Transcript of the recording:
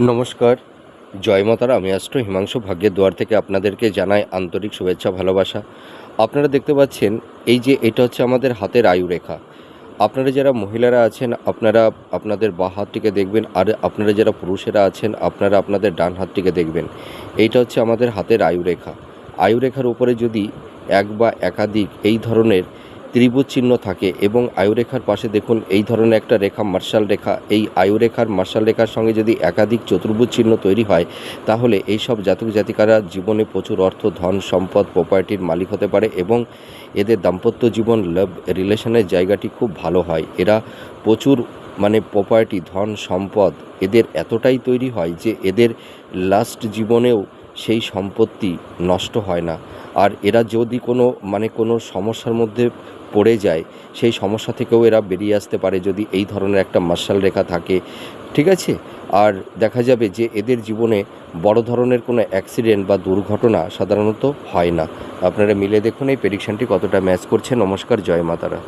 নমস্কার, জয় মা তারা। আমি অ্যাস্ট্রো হিমাংশু ভাগ্যের দুয়ার থেকে আপনাদেরকে জানাই আন্তরিক শুভেচ্ছা ভালোবাসা। আপনারা দেখতে পাচ্ছেন এটা হচ্ছে আমাদের হাতের আয়ুরেখা। আপনারা যারা মহিলারা আছেন আপনারা আপনাদের বাঁ হাতটিকে দেখবেন, আর আপনারা যারা পুরুষেরা আছেন আপনারা আপনাদের ডান হাতটিকে দেখবেন। এইটা হচ্ছে আমাদের হাতের আয়ুরেখা। আয়ুরেখার উপরে যদি এক বা একাধিক এই ধরনের ত্রিভুজ চিহ্ন থাকে এবং আয়ুরেখার পাশে দেখুন এই ধরনের একটা রেখা মার্শাল রেখা, এই আয়ুরেখার মার্শাল রেখার সঙ্গে যদি একাধিক চতুর্ভুজ চিহ্ন তৈরি হয় তাহলে এইসব জাতক জাতিকারা জীবনে প্রচুর অর্থ, ধন, সম্পদ, প্রপার্টির মালিক হতে পারে এবং এদের দাম্পত্য জীবন, লাভ রিলেশনের জায়গাটি খুব ভালো হয়। এরা প্রচুর প্রপার্টি, ধন, সম্পদ এদের এতটাই তৈরি হয় যে এদের লাস্ট জীবনেও সেই সম্পত্তি নষ্ট হয় না। আর এরা যদি কোনো সমস্যার মধ্যে পড়ে যায় সেই সমস্যা থেকেও এরা বেরিয়ে আসতে পারে যদি এই ধরনের একটা মার্শাল রেখা থাকে, ঠিক আছে। আর দেখা যাবে যে এদের জীবনে বড় ধরনের কোনো অ্যাক্সিডেন্ট বা দুর্ঘটনা সাধারণত হয় না। আপনারা মিলে দেখুন এই প্রেডিকশানটি কতটা ম্যাচ করছে। নমস্কার, জয় মা তারা।